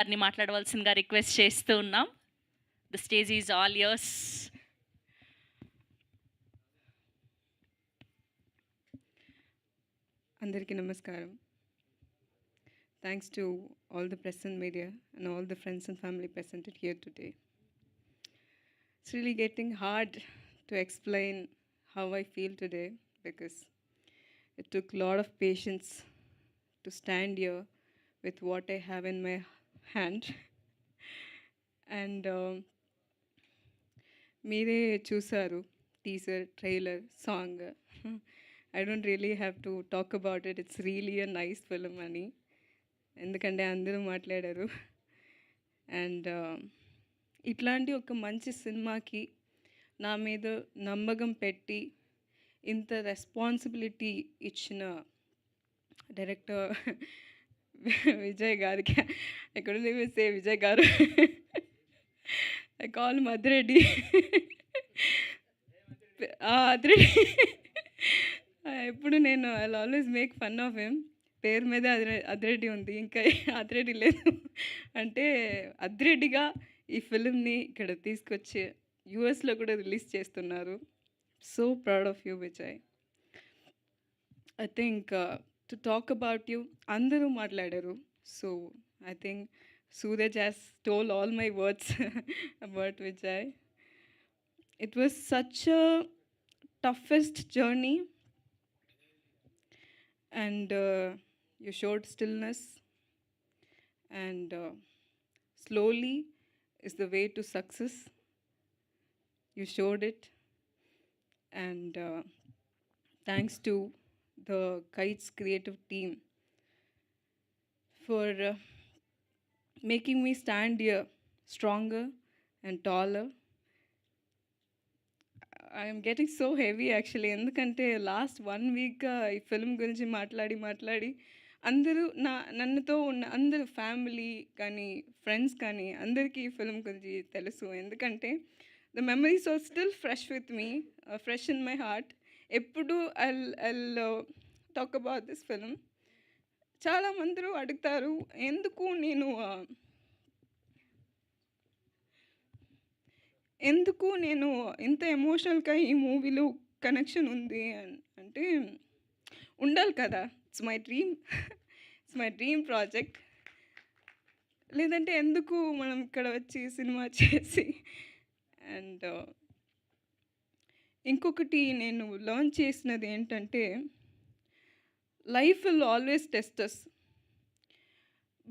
గారిని మాట్లాడవలసిందిగా రిక్వెస్ట్ చేస్తూ ఉన్నాం. The stage is all yours. అందరికీ నమస్కారం. Thanks to all the press and media and all the friends and family presented here today. It's really getting hard to explain how I feel today because it took a lot of patience to stand here with what I have in my hand. And మీరే చూసారు teaser, trailer, song. I don't really have to talk about it. It's really a nice film అని, ఎందుకంటే అందరూ మాట్లాడారు. And ఇట్లాంటి ఒక మంచి సినిమాకి నా మీద నమ్మకం పెట్టి ఇంత రెస్పాన్సిబిలిటీ ఇచ్చిన డైరెక్టర్ విజయ్ గారికి, ఎక్కడ సే విజయ్ గారు, ఐ కాల్ మధురెడ్డి, అదిరెడ్డి. ఎప్పుడు నేను I always make fun of him. పేరు మీద అదిరెడ్డి ఉంది, ఇంకా అదిరెడ్డి లేదు. అంటే అదిరెడ్డిగా ఈ ఫిలింని ఇక్కడ తీసుకొచ్చి యూఎస్లో కూడా రిలీజ్ చేస్తున్నారు. So proud of you Vijay. I think to talk about you అందరూ మాట్లాడారు. So I think Suraj has told all my words about Vijay. It was such a toughest journey, and you showed stillness, and slowly is the way to success. You showed it, and thanks to the Kites creative team for making me stand here stronger and taller. I'm getting so heavy actually, ఎందుకంటే last 1 వీక్గా ఈ film గురించి మాట్లాడి అందరూ నన్నుతో ఉన్న అందరూ family కానీ friends కానీ అందరికీ ఈ ఫిల్మ్ గురించి తెలుసు. ఎందుకంటే the memories are still fresh with me, fresh in my heart. ఎప్పుడు I'll talk about this film. చాలామందరూ అడుగుతారు ఎందుకు నేను ఇంత ఎమోషనల్గా ఈ మూవీలో కనెక్షన్ ఉంది అంటే ఉండాలి కదా. It's my dream project. లేదంటే ఎందుకు మనం ఇక్కడ వచ్చి సినిమా చేసి. అండ్ ఇంకొకటి నేను లర్న్ చేసినది ఏంటంటే life will always test us,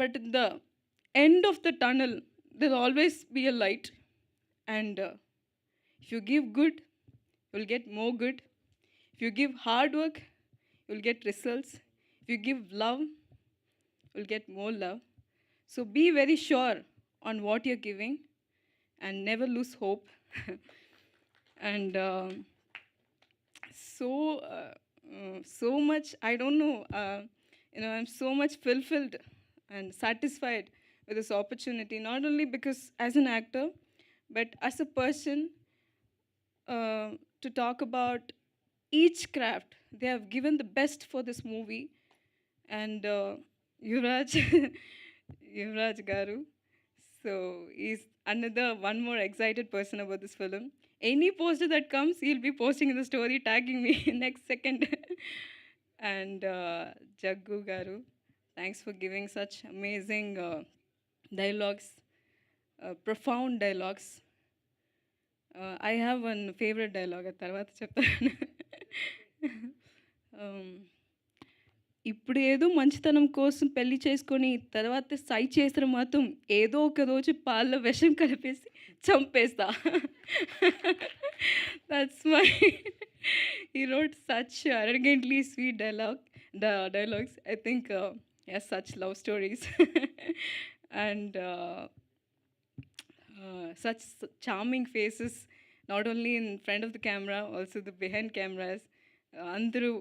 but the end of the tunnel will always be a light. And if you give good, you'll get more good. If you give hard work, you'll get results. If you give love, you'll get more love. So be very sure on what you're giving and never lose hope. And so much, I don't know, I'm so much fulfilled and satisfied with this opportunity, not only because as an actor, but as a person, to talk about each craft. They have given the best for this movie. And Yuvraj, Yuvraj Garu, so he's another one more excited person about this film. Any poster that comes, he'll be posting in the story, tagging me next second. And Jaggu Garu, thanks for giving such amazing dialogues, profound dialogues. I have one favorite dialogue at తర్వాత చెప్తాను. ఇప్పుడు ఏదో మంచితనం కోసం పెళ్లి చేసుకొని తర్వాత సై చేసిన మాత్రం ఏదో ఒక రోజు పాల్లో విషం కలిపేసి చంపేస్తా. That's my he wrote such arrogantly sweet dialogues. I think yes, such love stories. And such charming faces, not only in front of the camera, also the behind cameras. Andru,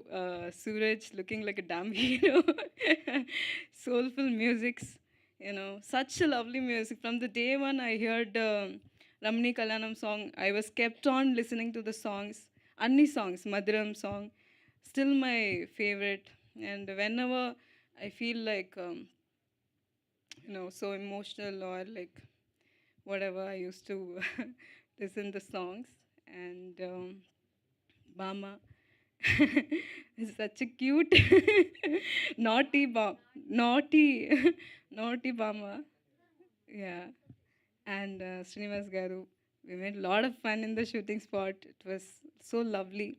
Suraj looking like a damn hero. Soulful musics, such a lovely music. From the day one I heard Ramani Kalyanam song, I was kept on listening to the songs. Anni songs, Madhuram song, still my favorite. And whenever I feel like so emotional, or like whatever. I used to listen to songs. And Bama is such a cute naughty naughty Bama. Yeah. And Srinivas Garu, we made a lot of fun in the shooting spot. It was so lovely.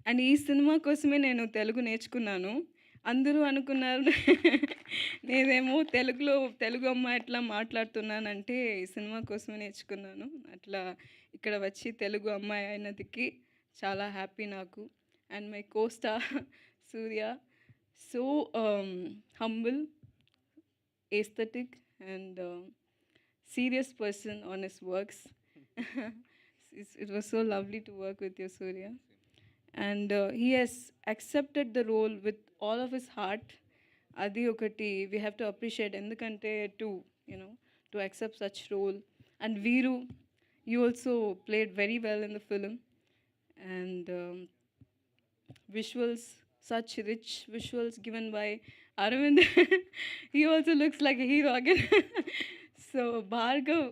And ఈ cinema కోసమే నేను తెలుగు నేర్చుకున్నాను. అందరూ అనుకున్నారు నేనేమో తెలుగు అమ్మాయి ఎట్లా మాట్లాడుతున్నానంటే ఈ సినిమా కోసమే నేర్చుకున్నాను. అట్లా ఇక్కడ వచ్చి తెలుగు అమ్మాయి అయినందుకు చాలా హ్యాపీ నాకు. And my co-star Surya, so humble, aesthetic, and serious person on his works. It was so lovely to work with you, Surya. And he has accepted the role with all of his heart. Adi okati we have to appreciate endukante to accept such role. And Veeru, you also played very well in the film. And visuals, such rich visuals given by Arvind. He also looks like a hero again. So Bhargav,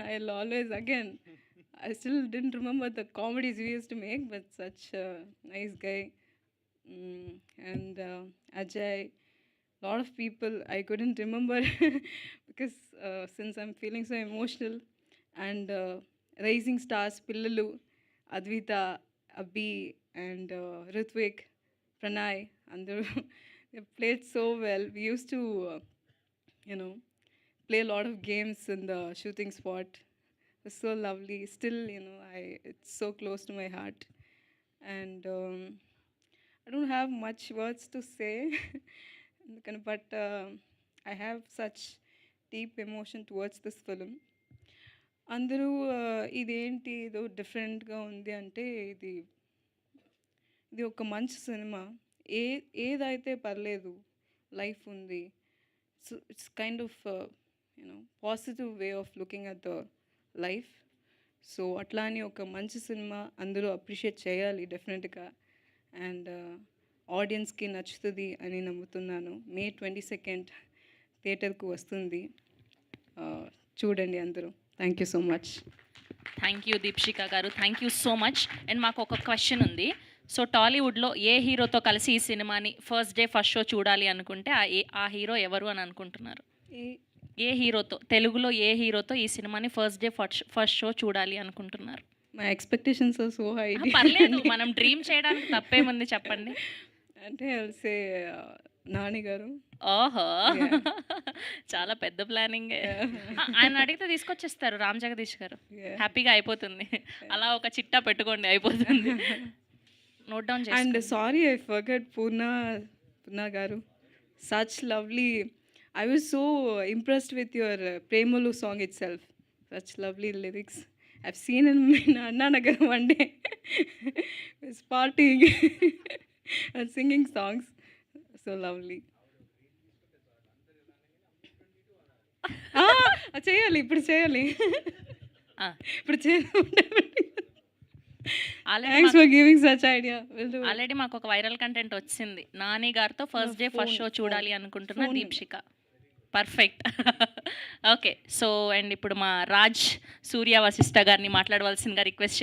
I'll always again, I still didn't remember the comedies we used to make, but such a nice guy. And Ajay, lot of people I couldn't remember because since I'm feeling so emotional. And rising stars Pillalu, Advita, Abhi, and Ritvik, Pranay, and they played so well. We used to play a lot of games in the shooting spot. It was so lovely. Still, it's so close to my heart. And I don't have much words to say, but I have such deep emotion towards this film. అందరూ ఇదేంటి ఏదో డిఫరెంట్గా ఉంది అంటే ఇది ఒక మంచి cinema. ఏదైతే పర్లేదు, లైఫ్ ఉంది. So it's kind of positive way of looking at the life. So అట్లా అని ఒక మంచి సినిమా అందరూ అప్రిషియేట్ చేయాలి డెఫినెట్గా. అండ్ ఆడియన్స్కి నచ్చుతుంది అని నమ్ముతున్నాను. May 22nd థియేటర్కు వస్తుంది. చూడండి అందరూ. Thank you so much. Thank you Deepshikha garu, thank you so much. And మాకు ఒక క్వశ్చన్ ఉంది. సో టాలీవుడ్లో ఏ హీరోతో కలిసి ఈ సినిమాని ఫస్ట్ డే ఫస్ట్ షో చూడాలి అనుకుంటే ఆ హీరో ఎవరు అని అనుకుంటున్నారు? ఏ హీరోతో, తెలుగులో ఏ హీరోతో ఈ సినిమాని ఫస్ట్ డే ఫస్ట్ షో చూడాలి అనుకుంటున్నారు? My expectations are so high. పర్లేదు, మనం డ్రీమ్ చేయడానికి తప్పేముంది చెప్పండి. అంటే సే నాని గారు. ఓహో, చాలా పెద్ద ప్లానింగ్. ఆయన అడిగితే తీసుకొచ్చేస్తారు రామ్ జగదీష్ గారు, హ్యాపీగా అయిపోతుంది. అలా ఒక చిట్టా పెట్టుకోండి, అయిపోతుంది. నోట్ డౌన్ చేయండి. అండ్ సారీ ఐ ఫర్గట్ పూర్ణ గారు, such lovely. I was so impressed with your Premolu song itself. Such lovely lyrics. I've seen him in Anna Nagar one day. He's partying and singing songs. So lovely. చేయాలి ఇప్పుడు చేయాలి. Thanks for giving such idea. Already మాకు ఒక viral content వచ్చింది. నాని గారితో first day first show చూడాలి అనుకుంటున్నా Deepshika. Perfect. Okay, so and ఇప్పుడు మా రాజ్ సూర్య వశిష్ఠ గారిని మాట్లాడవలసిందిగా రిక్వెస్ట్